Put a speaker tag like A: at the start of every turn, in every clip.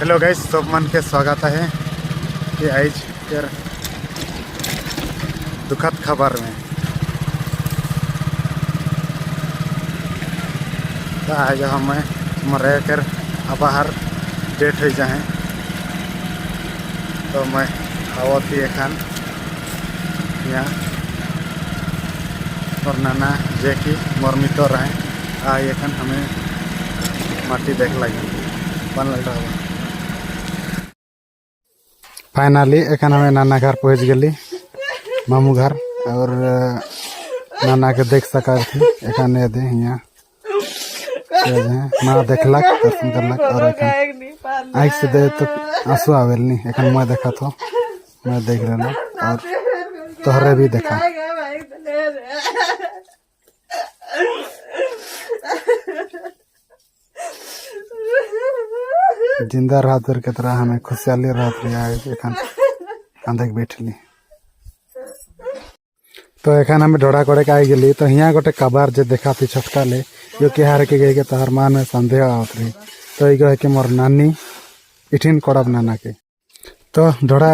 A: Hello guys, सब मन के स्वागत है कि आज फिर दुखद खबर में तो आज हमें मरे कर बाहर डेट हो जाए तो मैं आवती एखान यहाँ और नाना जे कि मोर मित्र रहे आ एखान हमें माटी देख लगे बन लग रहा। फाइनली एखन हमें नाना घर पहुँच गली मामू घर और नाना के देख सका थी एखन दे यहाँ माँ देखलक दर्शन करलक और एखन आँख से दे तो आंसू आवेल नहीं एखन मैं देखा तो मैं देख रहा और तोहरे भी देखा जिंदा रात के तरह हमें खुशहाली रात एखन कांधे बैठली तो एखन हमें ढोड़ा कोड़े के आई गली तो यहाँ गोटे कबार जे देखा थी छोटका ले जो किहार के गई के तोहर मान में संदेह आवत रही तो ये कि मोर नानी इठिन कोड़ब नाना के तो ढोड़ा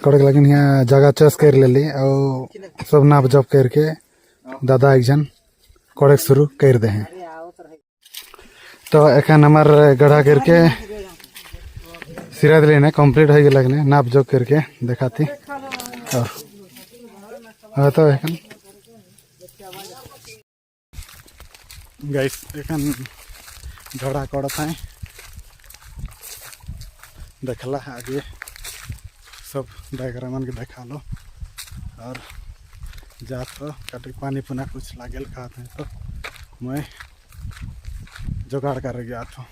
A: कोड़े के लगे यहाँ जगह चॉइस कर लेली और सब नाप जब करके दादा एक जन कोड़े शुरू कर दे हैं तो एखन हमार गढ़ा करके सिरा दिले कंप्लीट हो गए नाप जोक करके देखाती और तो एखन गाइस एखन ढोड़ा कोड़त है देखला आगे सब डायग्रामन के देखा लो और जा तो कटे पानी पुना कुछ लागल खाते हैं तो मैं जुगाड़ कर गया था।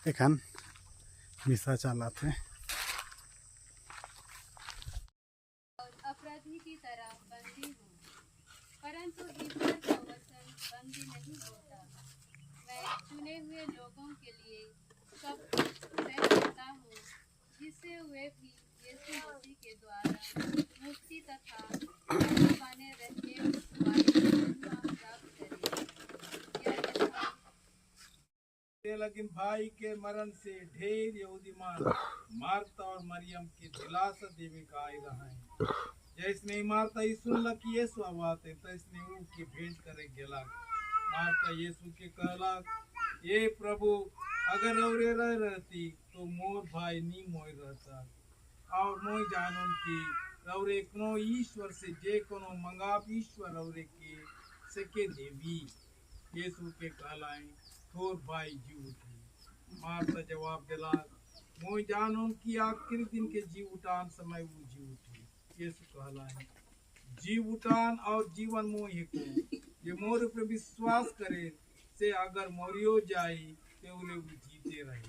A: एखन मिसा चला थे
B: अपराधी की तरह बंदी हूँ, परंतु ईश्वर का वचन बंदी नहीं होता। मैं चुने हुए लोगों के लिए सब कुछ सह सकता हूँ, जिससे वे भी यीशु मसीह के द्वारा मुक्ति तथा बने रहने वाली महिमा प्राप्त करें।
C: लेकिन भाई के मरण से ढेर यहूदी मार्ता और मरियम की दिलासा देवी का आई रहा है। जैसने मार्ता यीशु की यीशु आवाते तो इसने उनकी भेंट करे गेला। मार्ता यीशु के कहला, ये प्रभु अगर औरे रह रहती तो मोर भाई नी मोय रहता और मोय जानन की औरे कोनो ईश्वर से जे कोनो मंगाप ईश्वर औरे के सके देवी। यीशु के कहलाए थोर भाई जी उठी। मार्ता जवाब दिला, मोय जानन की आखिरी दिन के जी उठान समय वो जी उठी। यीशु कहलाए जी उठान और जीवन मोह को ये मोर पे विश्वास करे से अगर मोरियो जाए तो उन्हें वो जीते रहे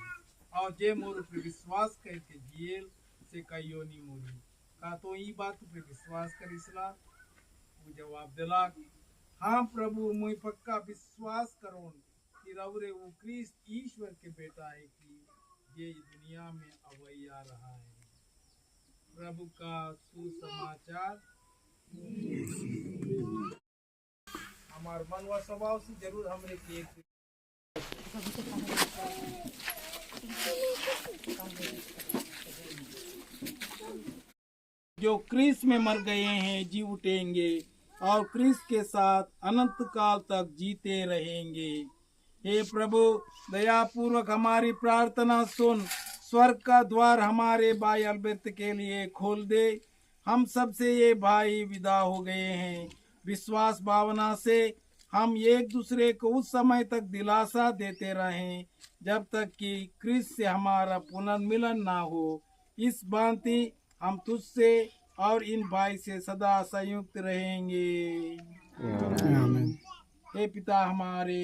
C: और जे मोर पे विश्वास करके जियल से कहियो नहीं मोरी का तो ये बात पे विश्वास करिसला। वो जवाब दिला, हाँ प्रभु मोय पक्का विश्वास करो कि रवरे वो क्रिस्त ईश्वर के बेटा है कि ये दुनिया में अवैया रहा है। प्रभु का सुसमाचार। हमार मन व स्वभाव से जरूर हमरे के जो क्रिस्त में मर गए हैं जी उठेंगे और क्रिस्त के साथ अनंत काल तक जीते रहेंगे। हे प्रभु दया पूर्वक हमारी प्रार्थना सुन, स्वर्ग का द्वार हमारे भाई अल्बर्ट के लिए खोल दे। हम सब से ये भाई विदा हो गए हैं। विश्वास भावना से हम एक दूसरे को उस समय तक दिलासा देते रहें जब तक कि क्रिस्त से हमारा पुनर्मिलन ना हो। इस भांति हम तुझसे और इन भाई से सदा संयुक्त रहेंगे। आमीन। हे पिता हमारे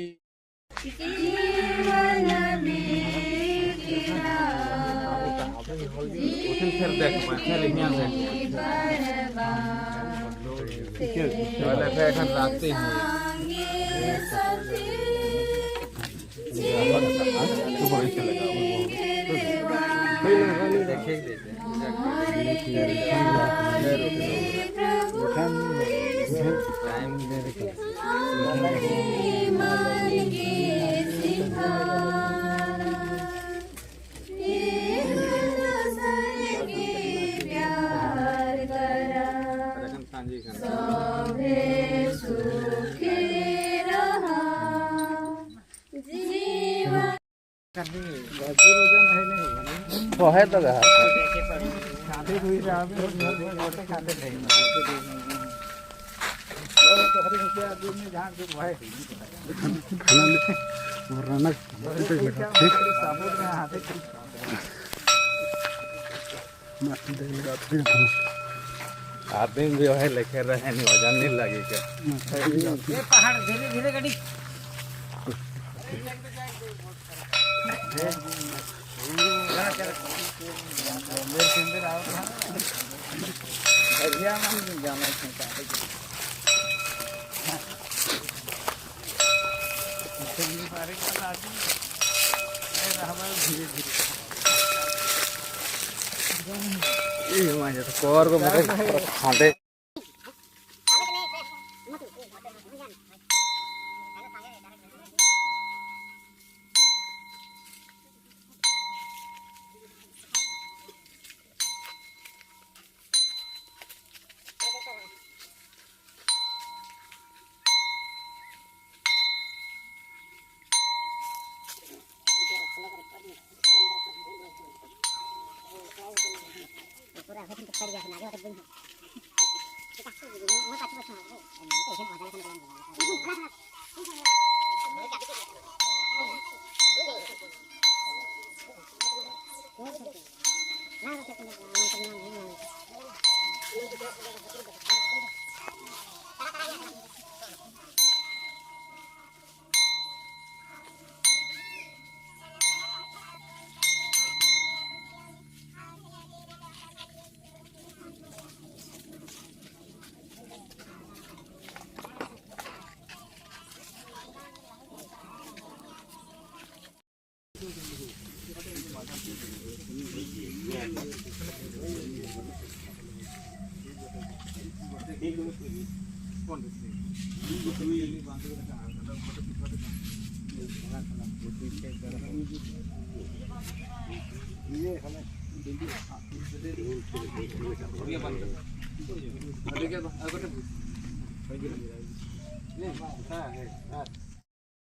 D: आदमी भी है लेके रहे नहीं वजन नहीं लगेगा।
E: पहाड़ धीरे धीरे गाड़ी
D: कोर को मतलब खाते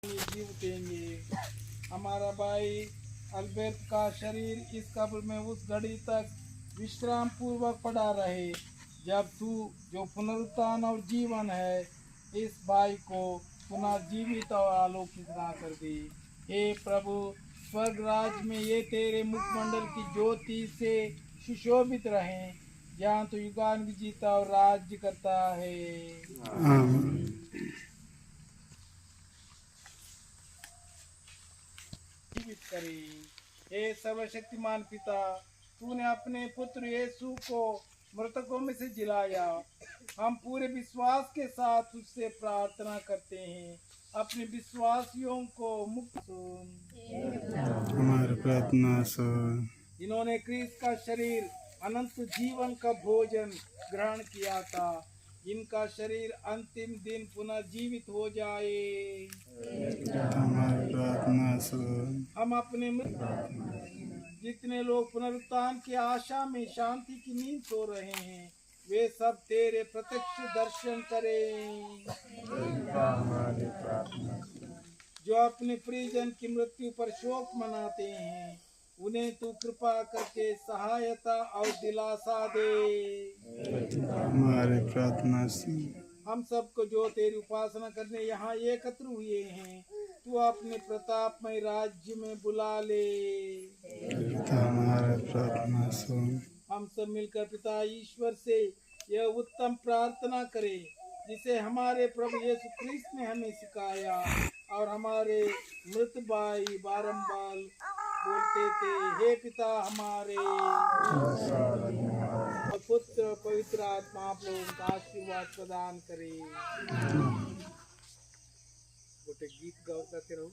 C: जीव देंगे। हमारा भाई अल्बर्ट का शरीर इस कब्र में उस घड़ी तक विश्राम पूर्वक पड़ा रहे जब तू जो पुनरुत्थान और जीवन है इस भाई को पुनः जीवित और आलोकित ना कर दे। हे प्रभु, स्वर्ग राज में ये तेरे मुखमंडल की ज्योति से सुशोभित रहें, जहाँ तो युगान जीता और राज्य करता है। जीवित करे। हे सर्वशक्तिमान पिता, तूने अपने पुत्र यीशु को मृतकों में से जिलाया। हम पूरे विश्वास के साथ उससे प्रार्थना करते हैं, अपने विश्वासियों को मुक्त सुन।
A: हमारी प्रार्थना सुन।
C: इन्होंने क्रिस्त का शरीर अनंत जीवन का भोजन ग्रहण किया था, इनका शरीर अंतिम दिन पुनः जीवित हो जाए।
A: हमारी प्रार्थना सुन।
C: हम अपने जितने लोग पुनरुत्थान की आशा में शांति की नींद सो रहे हैं, वे सब तेरे प्रत्यक्ष दर्शन करें। जो अपने प्रियजन की मृत्यु पर शोक मनाते हैं, उन्हें तू कृपा करके सहायता और दिलासा दे।
A: हमारी प्रार्थना सुन।
C: हम सबको जो तेरी उपासना करने यहाँ एकत्र हुए हैं, तू अपने प्रतापमय राज्य में बुला ले।
A: हमारी प्रार्थना सुन।
C: हम सब मिलकर पिता ईश्वर से यह उत्तम प्रार्थना करें, जिसे हमारे प्रभु यीशु क्रिस्त ने हमें सिखाया और हमारे मृत भाई बारंबार बोलते थे। हे पिता हमारे, और पुत्र पवित्र आत्मा आप लोगों का आशीर्वाद प्रदान करे। गोटे गीत गाते रहो।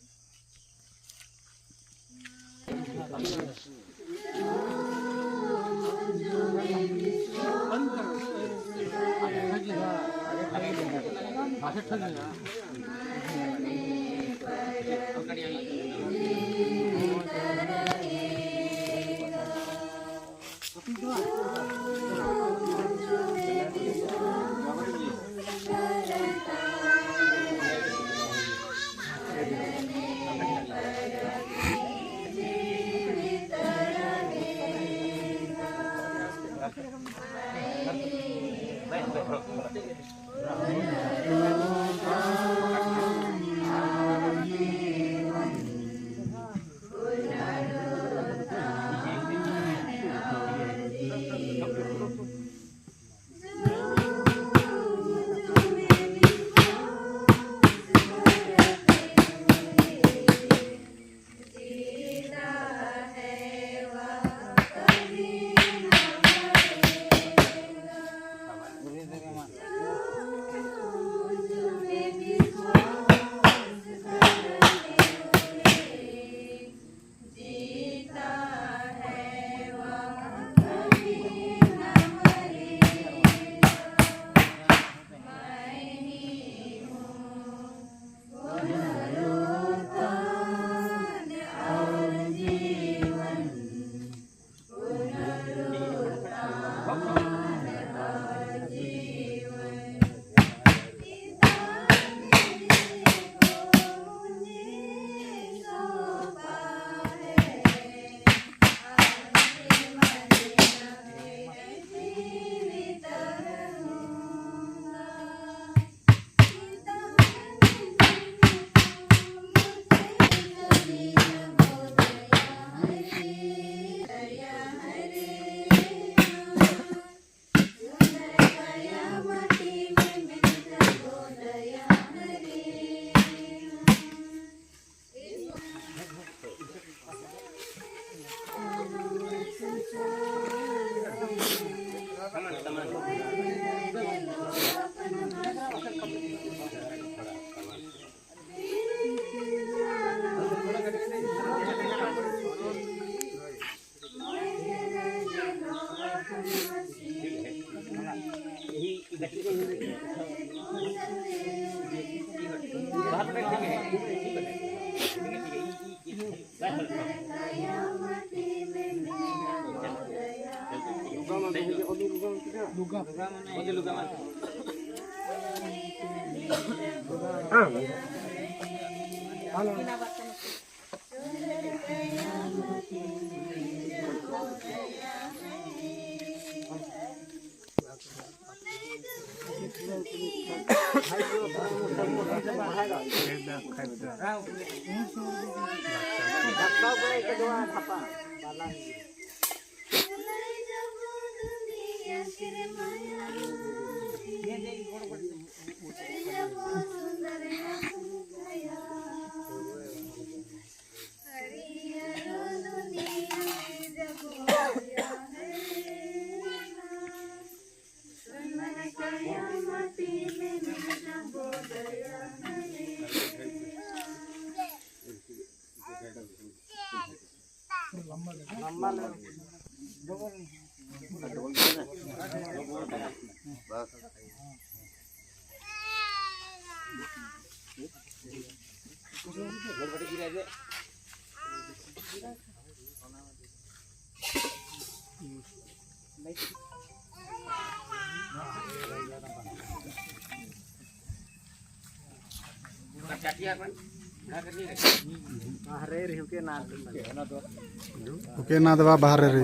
A: ओके ना दवा बाहर रे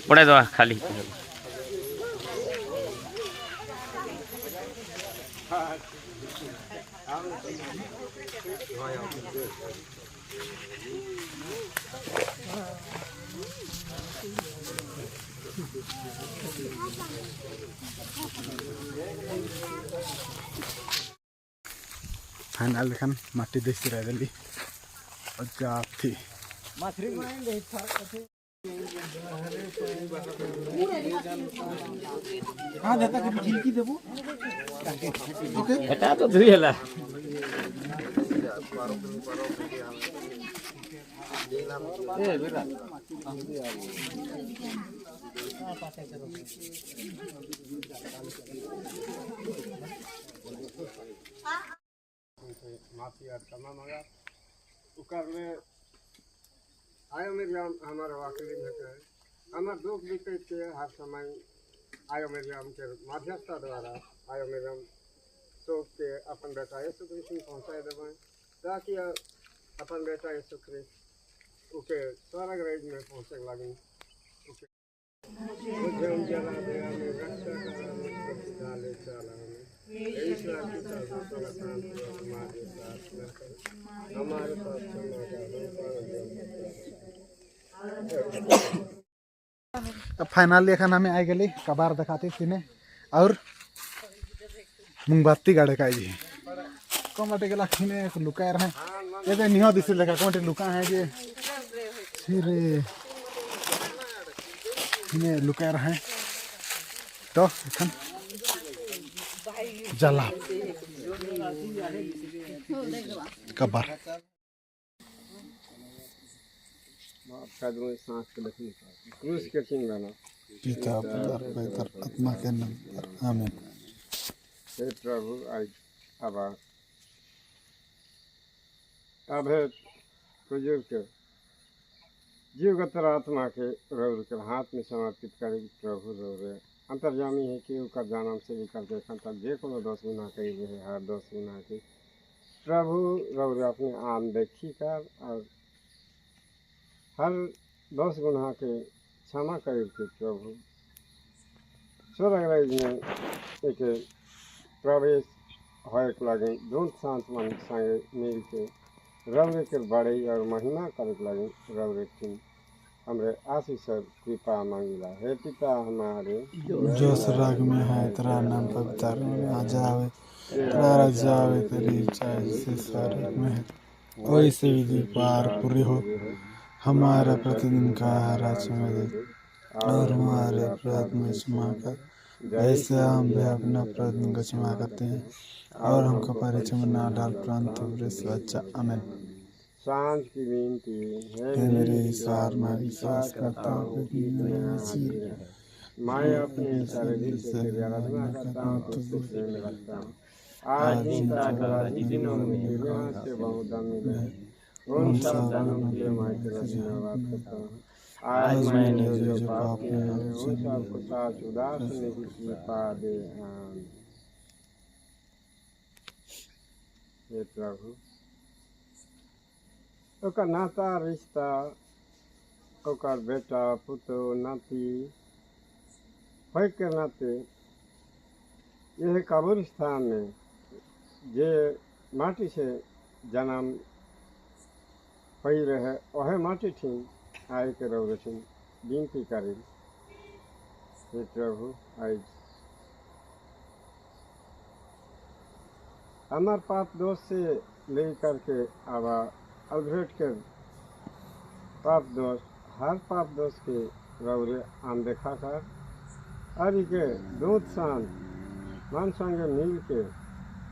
E: पड़े दो खाली
A: फाइनल खान माटी देसी रही थी
E: এটা তো ধুই হেলা
F: आयो मेरी हमारा वाकई में है हमारे दुख विकट के हर समय आयो मेरी हम के मध्यस्थता द्वारा आयो मेरी हम सोच के अपन बेटा यीशु कृष्ण पहुँचाए देवें ताकि अपन बेटा यीशु कृष्ण उके स्वर्ग राज में पहुँचे लगे मुझे उजाला दया में रक्षा करा ले चला ईश्वर की सर्वोत्तम शांति हमारे साथ हमारे पास
A: अब फाइनली एखन हमें आई गली कबार दिखाती सीने और मुंगबत्ती गाड़े का जी कम बाटे गला खिने लुका रहे ये तो निहो दिस लेका कोटे लुका है जे फिर खिने लुका रहे तो एखन जला कबार
F: कदमों सांस के लखनी क्रूस के चिन्ह बना
A: पिता पवित्र आत्मा के नाम पर आमीन
F: हे प्रभु आज अब बुजुर्ग जीवगत आत्मा के रौर के हाथ में समर्पित करे प्रभु रौर अंतर्जामी है कि उसका जन्म से लेकर देखा तक जे को 10 गुना कही है हर 10 गुना की प्रभु रौर अपने आम देखी कर और हर 10 गुना के क्षमा करे के प्रभु स्वर्ग राज में एक प्रवेश होए लगे धुंध शांत मन संगे मिल के रौरे के बड़े और महिमा करे लगे रौरे की हमरे आशीष और कृपा मांगिला हे पिता हमारे
A: जो स्वर्ग में है तेरा नाम पवित्र आ जावे तेरा राज्य आवे तेरी इच्छा जैसे स्वर्ग में है वैसे विधि पार पूरी हो हमारा प्रतिदिन का आहार आज हमें दे और हमारे अपराध में क्षमा कर जैसे हम भी अपना अपराध को क्षमा करते हैं और हमको परीक्षा में ना डाल परंतु अच्छा आमीन
F: सांझ की विनती
A: हे मेरे ईश्वर मैं विश्वास करता हूँ कि
F: मैं अपने शरीर से तेरी आराधना करता हूँ उससे प्रेम रखता हूँ आज इन राजवादी दिनों में यहाँ से बहुत धन मिले उन सब धनों के लिए मैं तेरा धन्यवाद करता हूँ आज मैंने जो पाप किए हैं उन सबको साथ उदास होने की कृपा दे हे प्रभु ओकर नाता रिश्ता ओकर बेटा पुतो नाती होय के नाते यह कब्रिस्तान में जे माटी से जन्म पई रहे वह माटी थी आय के रौरथिन विनती करी हे प्रभु आज हमार पाप दोष से लेकर के आवा अवघट कर पाप दोष हर पाप दोष के रौरे अनदेखा कर और के दूत सान मन संगे मिल के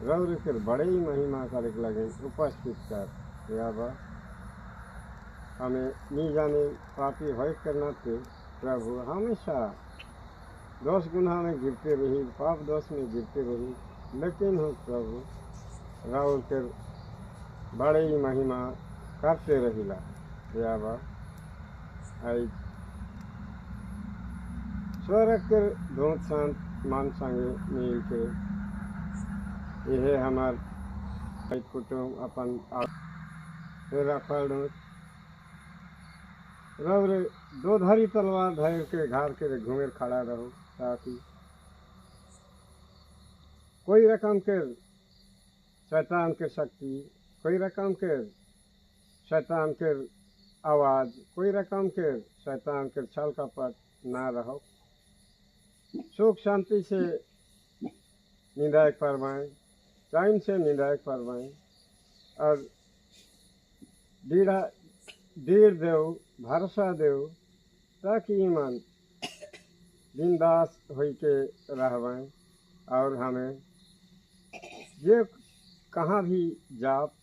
F: रौरे के बड़े ही महिमा करे लगे उपस्थित कर आवा हमें नहीं जाने पापी होय करना थे प्रभु हमेशा दोष गुनाह में गिरते रही पाप दोष में गिरते रही लेकिन हो प्रभु राउर के बड़े ही महिमा करते रहिला याबा आई स्वर्ग के धूत शांत मान संगे मिल के यह हमार कुटुम्ब अपन रखल रौरे दो धारी तलवार धर के घार के घूमे खड़ा रहो ताकि कोई रकम के शैतान के शक्ति कोई रकम के शैतान के आवाज़ कोई रकम के शैतान के छल कपट ना रहो सुख शांति से निदायक फरमाएं टाइम से निदायक फरमाएं और दीर देव भरोसा देव ताकि ईमान बिंदास होई के रहवें और हमें ये कहाँ भी जाप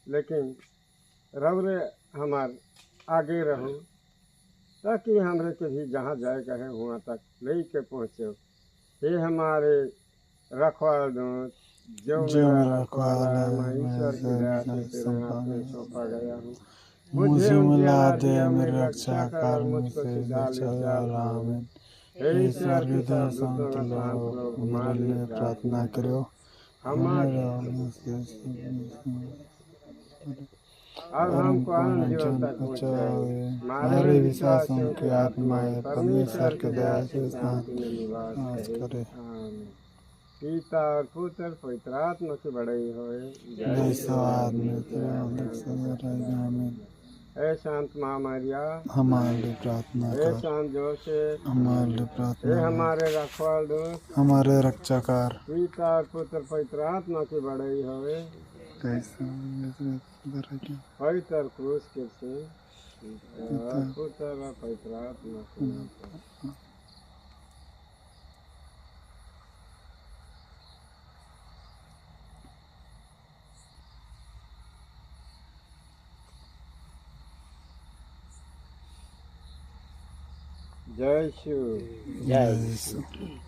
F: लेकिन रौरे हमार आगे रहो ताकि हमरे के भी जहाँ जाए कहे वहाँ तक ले के पहुँचे ये हमारे रखवाल दूत जो मेरा रखवाला मैं ईश्वर की दया से तेरे हाथ में सौंपा गया हूँ मुझे मिला दे मेरी रक्षा कर मुझको सिधा ले हे ईश्वर की संत लोग हमारे लिए प्रार्थना करो हमारे अब हमको आनंद जीवन तक पहुँचाए हमारे विश्वासों की आत्माएं परमेश्वर के दया से शांति में निवास करे पिता और पुत्र पवित्र आत्मा की बड़ाई होए जय स्वाद में तेरा हे शांत महामारिया हमारे लिए प्रार्थना कर हे शांत जोसेफ हमारे लिए प्रार्थना हे हमारे रखवाल दूत हमारे रक्षाकार पिता और पुत्र पवित्र आत्मा की बड़ाई होए पवित्र क्रूस के से पुत्र और पवित्र आत्मा की जय शिव
E: जय